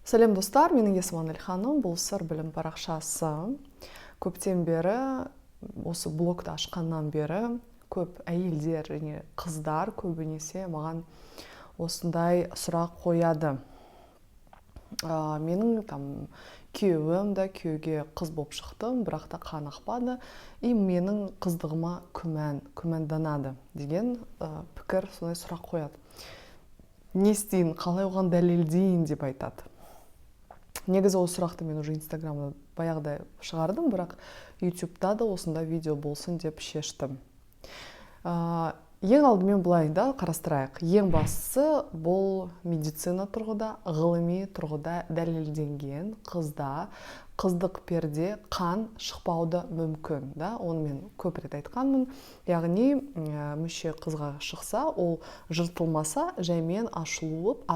Сәлем достар, менің есімім Анель ханым, бұл сыр білім парақшасы. Көптен бері, осы блогты ашқаннан бері, көп әйелдер және қыздар көбінесе маған осындай сұрақ қояды. Менің күйеуім да күйеуге қыз болып шықтым, бірақ та қан ақпады, и менің қыздығыма күмәнданады деген пікір, сондай сұрақ қояды. Не істейін, қалай оған дәлелдейін деп айтады. Негізі ол сұрақты мен уже инстаграмда баяғыда шығардым, бірақ ютубта да осында видео болсын деп шештім. Ең алдымен былай да қарастырайық. Ең бастысы бұл медицина тұрғыда, ғылыми тұрғыда дәлелденген қызда қыздық перде қан шықпауды мүмкін. Оны мен көп рет айтқанмын. Яғни мүше қызға шықса, ол жыртылмаса, жаймен ашылып,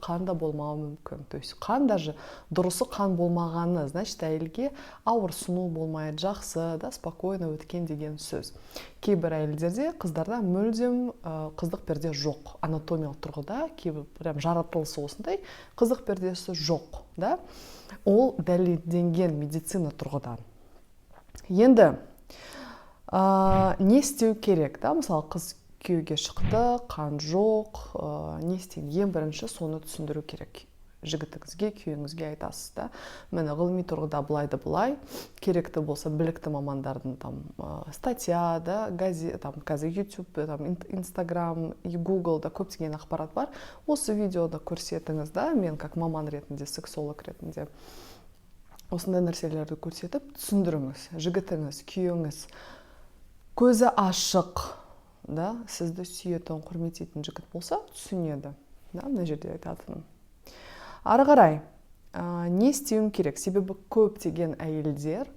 қан да болмауы мүмкін. То есть қан даже дұрысы қан болмағаны, значит, әйелге ауырсыну болмайды, жақсы, спокойно өткен деген сөз. Кейбір әйелдерде, қыздарда мүлдем қыздық перде жоқ. Анатомиялық тұрғыда, кейбір прям жаратылысы осындай, қыздық пердесі жоқ. Ол дәлелденген медицина тұрғыдан. Енді не істеу керек? Мысалы, қыз күйеуге шықты, қан жоқ, не істейін? Ең бірінші соны түсіндіру керек. Жігітіңізге, күйеуіңізге айтасыз. Мені ғылыми тұрғыда былай, керекті болса білікті мамандардың статья, газет, қазір YouTube, Instagram, Google көптеген ақпарат бар. Осы видеода көрсетіңіз, мен как маман ретінде, сексолог ретінде осындай нәрселерді көрсетіп, түсіндіріңіз. Жігітіңіз, күйеуіңіз көзі ашық, сізді сүйетін, құрметтейтін жігіт болса, түсінеді. Мына жерде айтатыным. Ары қарай, не істеуім керек? Себебі көптеген әйелдер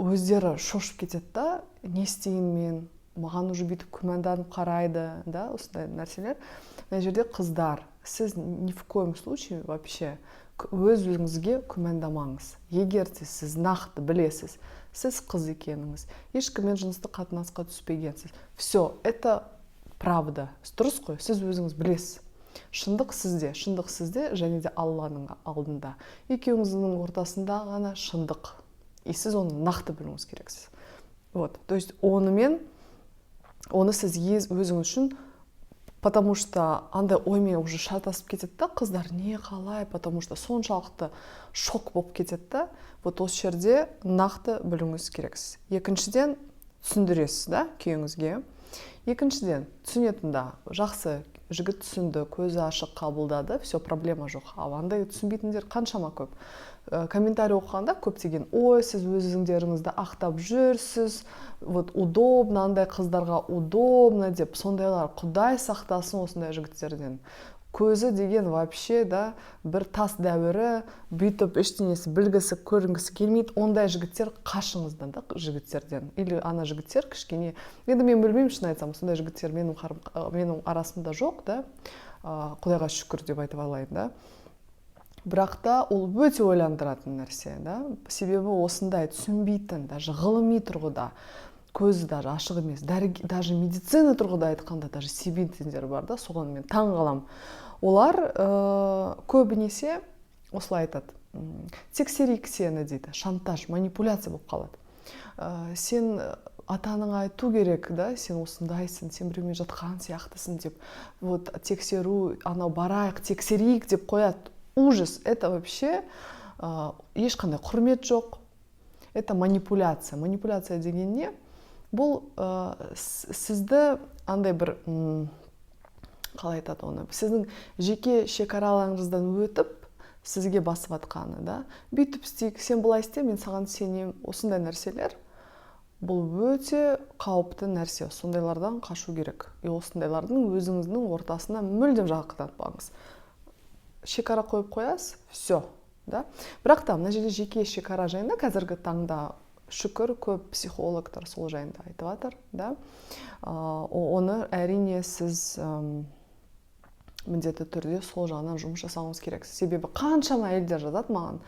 өздері шошып кетеді, не істейін мен? Маған уже бүйтіп күмәнданып қарайды, осындай нәрселер. Мына жерде қыздар, сіз ни в коем случае вообще өз-өзіңізге күмәндамаңыз. Егер де сіз нақты білесіз, сіз қыз екеніңіз, ешкіммен жыныстық қатынасқа түспегенсіз. Все, это правда. Дұрыс қой, сіз өзіңіз білесіз. Шындық сізде, және де Алланың алдында. Екеуіңіздің ортасында ғана шындық. И сіз оны нақты білуіңіз керексіз. То есть оны сіз өзіңіз үшін, потому что андай оймен уже шатасып кетеді, қыздар не қалай, потому что соншалықты шок болып кетеді. Осы жерде нақты білуіңіз керексіз. Екіншіден, түсіндіресіз күйеуіңізге. Екіншіден, түсінетін жақсы жігіт түсінді, көзі ашық қабылдады, все, проблема жоқ. Андай түсінбейтіндер қаншама көп. Комментарий оқығанда көптеген, ой, сіз өзіңдеріңізді ақтап жүрсіз, удобно, андай қыздарға удобно деп, сондайлар Құдай сақтасын осындай жігіттерден. Көзі деген вообще бір тас дәуірі, бүйтіп ештеңесі білгісі, көрінгісі келмейді. Ондай жігіттер қашыңыздан жігіттерден. Или ана жігіттер кішкене, енді мен білмеймін, шын айтсам, сондай жігіттер менің арасында жоқ, Құдайға шүкір деп айтып алайын. Бірақ та ол өте ойландыратын нәрсе. Себебі осындай түсінбейтін, даже ғылыми тұрғыда, көзі даже ашық емес, даже медицина тұрғыда айтқанда даже себейтіндер бар, соған мен таң қалам. Олар көбінесе осылай айтады. Тексерейік сені дейді, шантаж, манипуляция болып қалады. Сен атаның айту керек, сен осындайсың, сен біреумен жатқан сияқтысың деп, тексеру, анау барайық, тексерейік деп қояды. Ужас, это вообще ешқандай құрмет жоқ. Это манипуляция. Манипуляция деген не? Бұл сізді андай бір, қалай айтады оны, сіздің жеке шекараларыңыздан өтіп, сізге басып атқаны. Бүйтіп істейік, сен бұлай істе, мен саған сенем. Осындай нәрселер, бұл өте қауіпті нәрсе. Сондайлардан қашу керек. Осындайлардың өзіңіздің ортасына мүлдем жақындатпаңыз. Шекара қойып қоясыз, все. Бірақ мына жерде жеке шекара жайында қазіргі таңда шүкір көп психологтар сол жайында айтып жатыр. Оны әрине сіз міндетті түрде сол жағынан жұмыс жасауыңыз керек. Себебі қаншама әйелдер жазады маған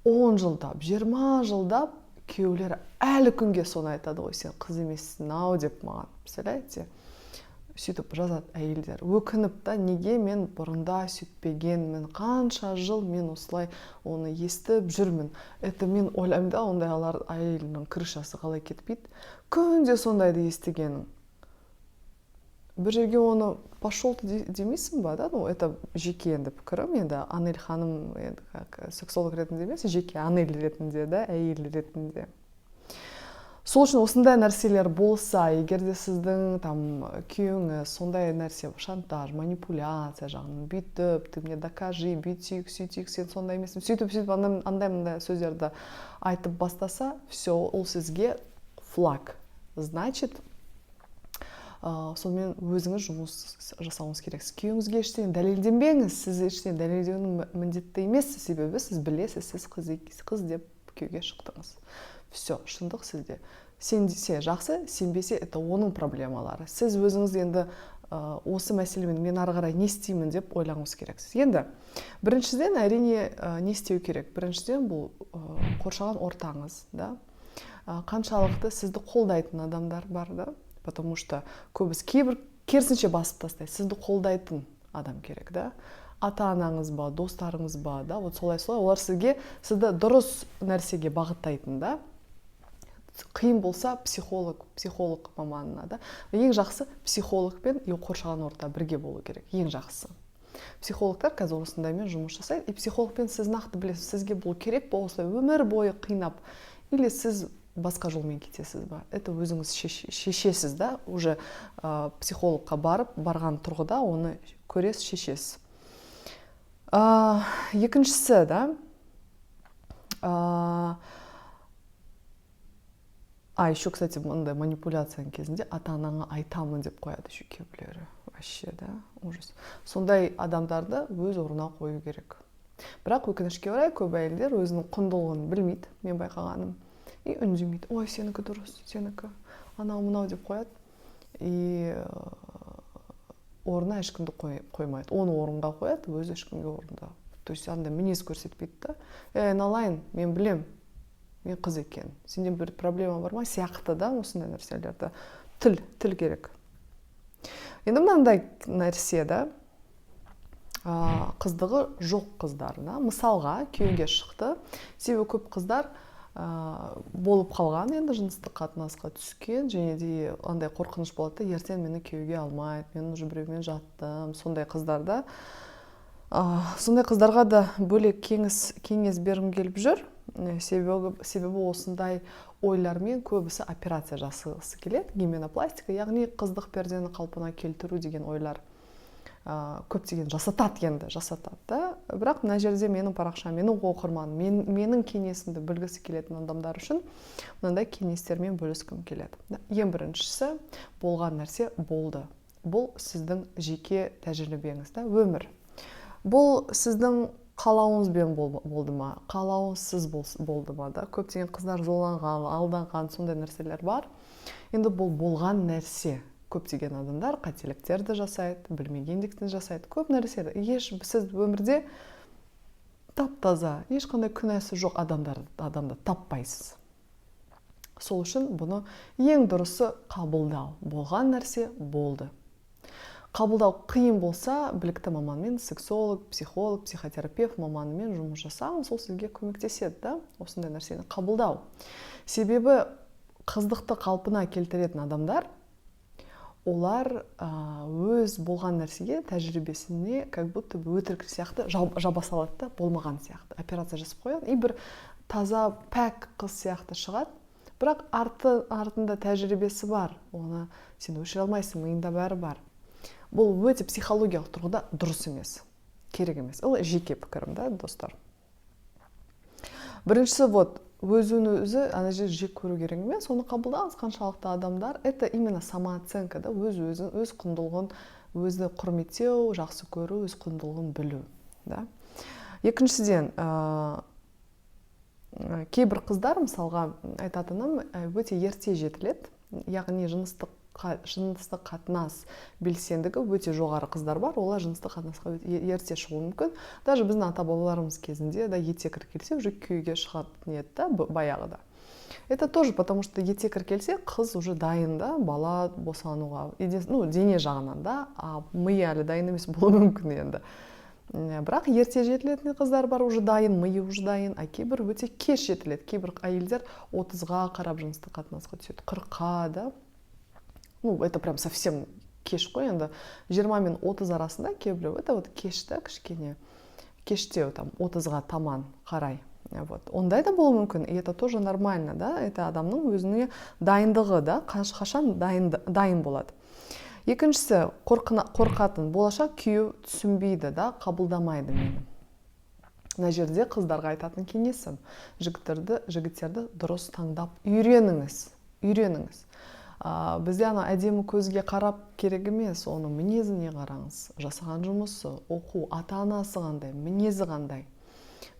10 жылдап, 20 жылдап күйеулері әлі күнге соны айтады ғой, сен қыз емессің ау деп маған. Представляете? сөйтіп жазады әйелдер, өкініп та, неге мен бұрында сөйтпегенмін, қанша жыл мен осылай оны естіп жүрмін. Это мен ойлаймын да, ондайлар әйелінің крышасы қалай кетпейді. Күнде сондайды естігенің. Бір жерге оны пошел ты демейсің ба, да? Ну, это жеке енді пікірім, енді Анель ханым сексолог ретінде емес, жеке Анель ретінде, да, әйел ретінде. Сол үшін осындай нәрселер болса, егер де сіздің күйеуіңіз сондай нәрсе, шантаж, манипуляция жағынан, бүйтіп, ты мне докажи, бүйтсек, сөйтсек, сен сондай емессің, сөйтіп, андай сөздерді айтып бастаса, все, ол сізге флаг. Значит, сонымен өзіңіз жұмыс жасауыңыз керек. Күйеуіңізге ештеңе дәлелденбеңіз, сіз ештеңе дәлелдеудің міндетті емес, себебі сіз білесіз, сіз қыз деп күйеуге шықтыңыз. Все, шындық сізде. Сенсе жақсы, сенбесе, это оның проблемалары. Сіз өзіңіз енді осы мәселемен мен ары қарай не істеймін деп ойлауыңыз керексіз. Енді біріншіден әрине не істеу керек? Біріншіден бұл қоршаған ортаңыз, да? Қаншалықты сізді қолдайтын адамдар бар, да? Потому что көбісі кейбір керісінше басып тастайды. Сізді қолдайтын адам керек, да? Ата-анаңыз ба, достарыңыз ба, да? Вот солай олар сізді дұрыс нәрсеге бағыттайтын, да? Қиын болса психолог маманына, да? Ең жақсы психолог пен қоршаған орта бірге болу керек. Ең жақсы. Психологтар қазір осындаймен жұмыс жасайды. И психологпен сіз нақты білесіз, сізге бұл керек па, осылай өмір бойы қинап, или сіз басқа жолмен кетесіз ба? Это өзіңіз шешесіз, да? Уже психологқа барған тұрғыда оны көресіз, шешесіз. Екіншісі, да? Еще, кстати, мындай манипуляцияның кезінде ата-анаңа айтамын деп қояды еще кейбіреулері. Вообще, да, ужас. Сондай адамдарды өз орнына қою керек. Бірақ өкінішке орай көп әйелдер өзінің құндылығын білмейді, мен байқағаным. И үндемейді. Ой, сенікі дұрыс, сенікі анау-мынау деп қояды. И орнына ешкімді қоймайды. Оны орынға қояды, өзі ешкімге орында. То есть андай мінез көрсетпейді да. Айналайын, мен білем. Мен қыз екен. Сенде бір проблема бар ма? Сияқты да, осындай нәрселерді. Тіл керек. Енді мынандай нәрсе, да, қыздығы жоқ қыздар, да. Мысалға, күйеуге шықты. Себебі көп қыздар болып қалған, енді жыныстық қатынасқа түскен, және де андай қорқыныш болады да, ертең мені күйеуге алмайды, мен уже біреумен жаттым. Сондай қыздарда. Сондай қыздарға да бөлек кеңес бергім келіп жүр. Себебі осындай ойлармен көбісі операция жасағысы келеді, гименопластика, яғни қыздық пердені қалпына келтіру деген ойлар көптеген жасатады. Бірақ мына жерде менің парақшам, менің оқырманым, менің кеңесімді білгісі келетін адамдар үшін мынандай кеңестермен бөліскім келеді. Ең біріншісі, болған нәрсе болды. Бұл сіздің жеке тәжірибеңіз, да, өмір. Бұл сіздің қалауыңызбен болды ма, қалауыңызсыз болды ма, да? Көптеген қыздар зорланған, алданған, сондай нәрселер бар. Енді бұл болған нәрсе. Көптеген адамдар қателіктерді жасайды, білмегендіктен жасайды. Көп нәрсе. Сіз өмірде тап-таза, ешқандай күнәсі жоқ адамды таппайсыз. Сол үшін бұны ең дұрысы қабылдау. Болған нәрсе болды. Қабылдау қиын болса, білікті маманмен, сексолог, психолог, психотерапевт маманымен жұмыс жасаңыз, сол сізге көмектеседі, да? Осындай нәрсені қабылдау. Себебі қыздықты қалпына келтіретін адамдар, олар өз болған нәрсеге, тәжірибесіне как будто өтірік сияқты жаба салады да, болмаған сияқты. Операция жасап қояды, и бір таза пәк қыз сияқты шығады. Бірақ артында тәжірибесі бар. Оны сен өшіре алмайсың, миында бәрі бар. Бұл өте психологиялық тұрғыда дұрыс емес, керек емес. Ол жеке пікірім, да, достар. Біріншісі, өзін-өзі ана жерде жек көру керек емес, соны қабылдаңыз. Қаншалықты адамдар, это именно самооценка, да, өз құндылығын, өзді құрметтеу, жақсы көру, өз құндылығын білу, да. Екіншіден, кейбір қыздар, мысалға, айтатыным, өте ерте жетіледі, яғни жыныстық қатынас белсендігі өте жоғары қыздар бар, олар жыныстық қатынасқа ерте шығуы мүмкін. Даже біздің ата-бабаларымыз кезінде да ерте келсе, уже күйеуге шығатын еді, да, баяғыда. Это тоже потому, что ерте келсе, қыз уже дайын да, бала босануға. Ну, дене жағынан да, а миы әлі дайын емес болуы мүмкін енді. Бірақ ерте жетілетін қыздар бар, уже дайын, миы уже дайын, а кейбір өте кеш жетіледі. Кейбір әйелдер 30-ға қарап жыныстық қатынасқа түседі, 40-ға да. Ну, это прям совсем кеш қой, енді 20 мен 30 арасында кейбір, это вот кешті кішкене, кеште там 30-ға таман қарай. Вот. Ондай да болуы мүмкін, и это тоже нормально, да, это адамның өзіне дайындығы, да, қашан дайын болады. Екіншісі, қорқатын, болашақ күйеу түсінбейді, да, қабылдамайды мені. Мына жерде қыздарға айтатын кеңесім, жігіттерді дұрыс таңдап үйреніңіз. Бізде ана әдемі көзге қарап керек емес, оның мінезіне қараңыз, жасаған жұмысы, оқу, ата-анасы қандай, мінезі қандай,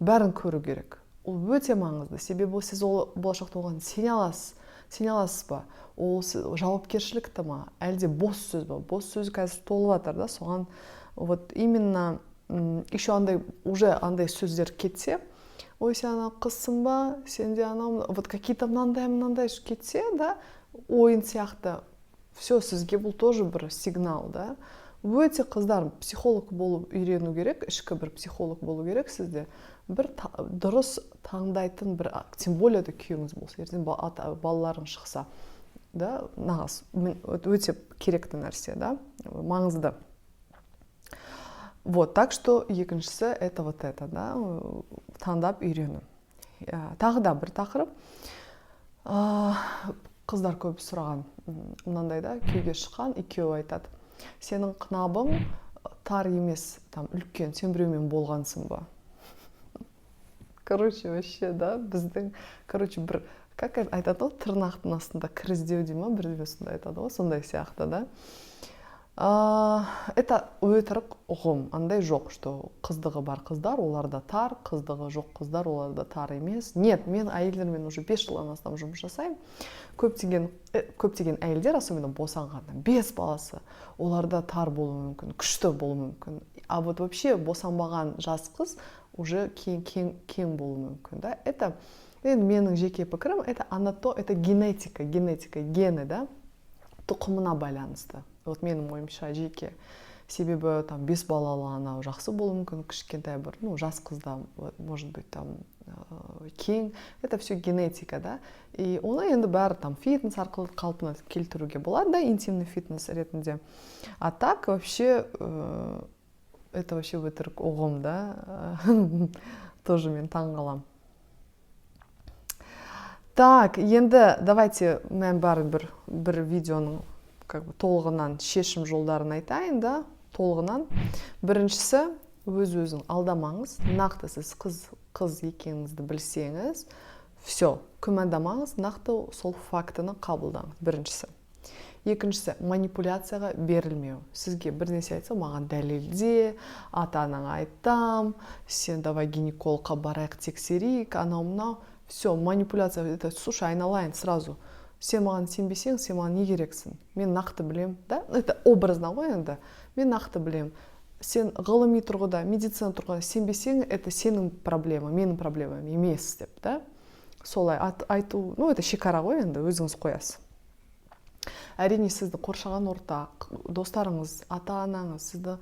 бәрін көру керек. Ол өте маңызды. Себебі сіз ол болашақта оған сене аласыз ба? Ол жауапкершілікті ма? Әлде бос сөз ба? Бос сөз қазір толып жатыр да, соған вот именно еще уже андай сөздер кетсе, ой, сен ана қызсың ба? Сенде анау, вот какие-то мынандай кетсе, да, ойын сияқты. Все, сізге бұл тоже бір сигнал, да. Өте қыздар психолог болып үйрену керек, ішкі бір психолог болу керек сізде. Бір дұрыс таңдайтын бір, тем более да күйеуіңіз болса, ертең балаларың шықса, да, нағыз өте керекті нәрсе, да, маңызды. Вот, так что екіншісі это вот это, да, таңдап үйрену. Тағы да бір тақырып, қыздар көп сұраған, мынандай да, күйеуге шыққан, екеуі айтады, сенің қынабың тар емес, там үлкен, сен біреумен болғансың ба? Короче, вообще, да, біздің, бір, как айтады, тырнақтың астында кіріздеу дей ма, бірдеңе сондай айтады, сондай сияқты, да. Это өтірік ұғым, андай жоқ, что қыздығы бар қыздар, оларда тар, қыздығы жоқ қыздар, оларда тар емес. Нет, мен әйелдермен уже 5 жылдан астам жұмыс жасаймын. Көптеген әйелдер, особенно босанғанда, 5 баласы, оларда тар болуы мүмкін, күшті болуы мүмкін. А вот вообще босанбаған жас қыз уже кең болуы мүмкін, да. Это менің жеке пікірім, это генетика, гені, да, тұқымына байланысты. Вот менің ойымша жеке. Себебі там 5 балалы ана жақсы болуы мүмкін, кішкентай бір, ну, жас қызда, может быть, там кең. Это все генетика, да. И оны енді бәрі там фитнес арқылы қалпына келтіруге болады, да, интимный фитнес ретінде. А так вообще это вообще өтірік ұғым, да. Тоже мен таңғалам. Так, енді давайте мен бәрі бір видеоның толығынан шешім жолдарын айтайын, да, толығынан. Біріншісі, өз-өзің алдамаңыз, нақты сіз қыз екеніңізді білсеңіз, все, күмәндамаңыз, нақты сол фактіні қабылдаңыз, біріншісі. Екіншісі, манипуляцияға берілмеу. Сізге бір нәрсе айтса, маған дәлелде, ата-анаңа айтам, сен давай гинекологқа барайық тексерейік, анау-мынау. Все, манипуляция, это, слушай, айналайын сразу. Сен маған сенбесең, сен маған не керексің? Мен нақты білем, да? Это образно ғой енді. Мен нақты білем. Сен ғылыми тұрғыда, медицина тұрғыда сенбесең, это сенің проблема, менің проблемам емес деп, да? Солай айту, ну, это шекара ғой енді, өзіңіз қоясыз. Әрине сізді қоршаған орта, достарыңыз, ата-анаңыз, сізді,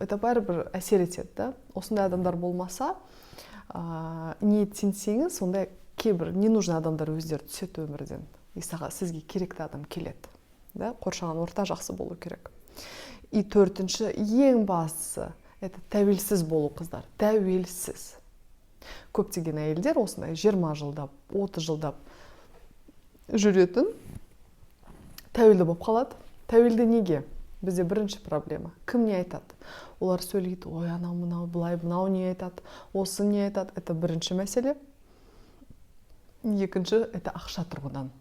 это бәрібір әсер етеді, да? Осындай адамдар болмаса, ниеттенсеңіз, сондай кейбір ненужный адамдар өздері түседі өмірден. И сізге керекті адам келеді. Да? Қоршаған орта жақсы болу керек. И төртінші, ең бастысы, это тәуелсіз болу қыздар. Тәуелсіз. Көптеген әйелдер осындай 20 жылдап, 30 жылдап жүретін, тәуелді болып қалады. Тәуелді неге? Бізде бірінші проблема. Кім не айтады? Олар сөйлейді, ой, анау, мынау, былай, мынау не айтады, осы не айтады. Это бірінші мәселе. Екінші, это ақша тұрғыдан.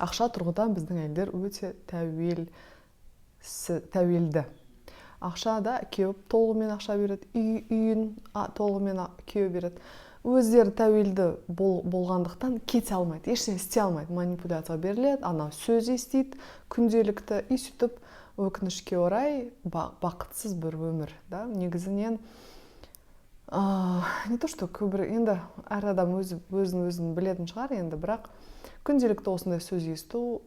Ақша тұрғыдан біздің әйелдер өте тәуелді. Ақшада күйеу толығымен ақша береді, үйін толығымен күйеу береді. Өздері тәуелді болғандықтан кете алмайды, ештеңе істей алмайды. Манипуляция беріледі, ана сөз естейді, күнделікті, и сөйтіп өкінішке орай бақытсыз бір өмір. Да? Негізінен не то что көбірек, енді әр адам өзін білетін шығар енді, бірақ күнделікті осындай сөз есту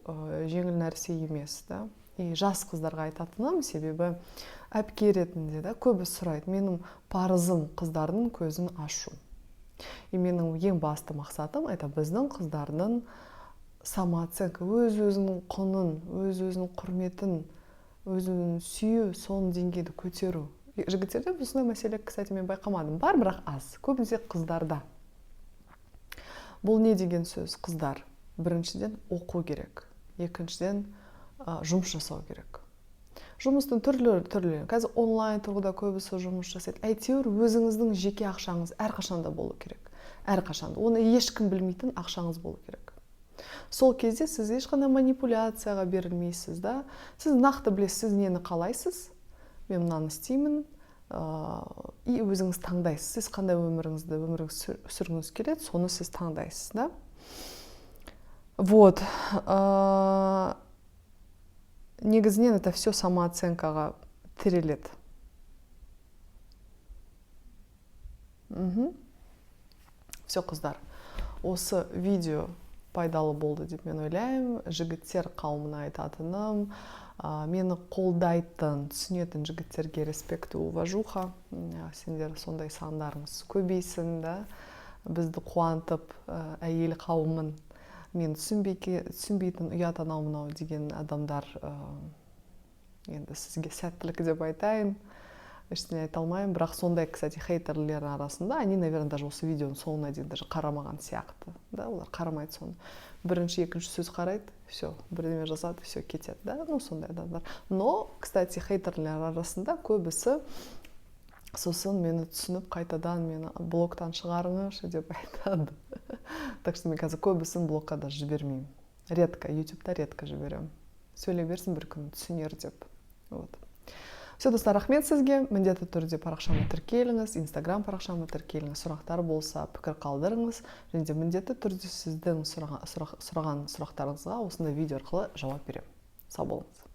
жеңіл нәрсе емес, да. И жас қыздарға айтатыным, себебі әпке ретінде да көбі сұрайды, менің парызым қыздардың көзін ашу. И менің ең басты мақсатым это біздің қыздардың самооценка, өз-өзінің құнын, өз-өзінің құрметін, өзін сүю, соның деңгейді көтеру. Жігіттерде бұсындай мәселе, кстати, мен байқамадым. Бар, бірақ аз. Көбінесе қыздарда. Бұл не деген сөз? Қыздар біріншіден оқу керек. Екіншіден жұмыс жасау керек. Жұмыстың түрлі. Қазір онлайн тұрғыда көбісі жұмыс жасайды. Әйтеуір өзіңіздің жеке ақшаңыз әрқашанда болу керек. Әрқашанда. Оны ешкім білмейтін ақшаңыз болу керек. Сол кезде сіз ешқандай манипуляцияға берілмейсіз, да? Сіз нақты білесіз, сіз нені қалайсыз? Мен мынаны істеймін, и өзіңіз таңдайсыз. Сіз қандай өміріңізді сүргіңіз келеді, соны сіз таңдайсыз, да? Вот. Негізінен это все самооценкаға тіреледі. Все, қыздар. Осы видео пайдалы болды деп мен ойлаймын. Жігіттер қауымына айтатыным, мені қолдайтын, түсінетін жігіттерге респект и уважуха. Сендер сондай сандарыңыз көбейсін, да? Бізді қуантып, әйел қауымын мен түсінбейтін ұят анау-мынау деген адамдар енді сізге сәттілік деп айтайын. Ештеңе айта алмаймын, бірақ сондай, кстати, хейтерлер арасында, они, наверное, даже осы видеоның соңына дейін даже қарамаған сияқты, да, олар қарамайды соны. Бірінші, екінші сөз қарайды, все, бірдеме жазады, все, кетеді, да, ну, сондай адамдар. Но, кстати, хейтерлер арасында көбісі сосын мені түсініп, қайтадан мені блоктан шығарыңызшы деп айтады. Так что мен қазір көбісін блокқа да жібермеймін. Редко, YouTube'да редко жіберемін. Сөйлей берсін бір күн түсінер деп. Вот. Все, достар, рахмет сізге. Міндетті түрде парақшама тіркеліңіз, Instagram парақшама тіркеліңіз. Сұрақтар болса, пікір қалдырыңыз. Және де міндетті түрде сіздің сұраған сұрақтарыңызға осындай видео арқылы жауап беремін. Сау болыңыз.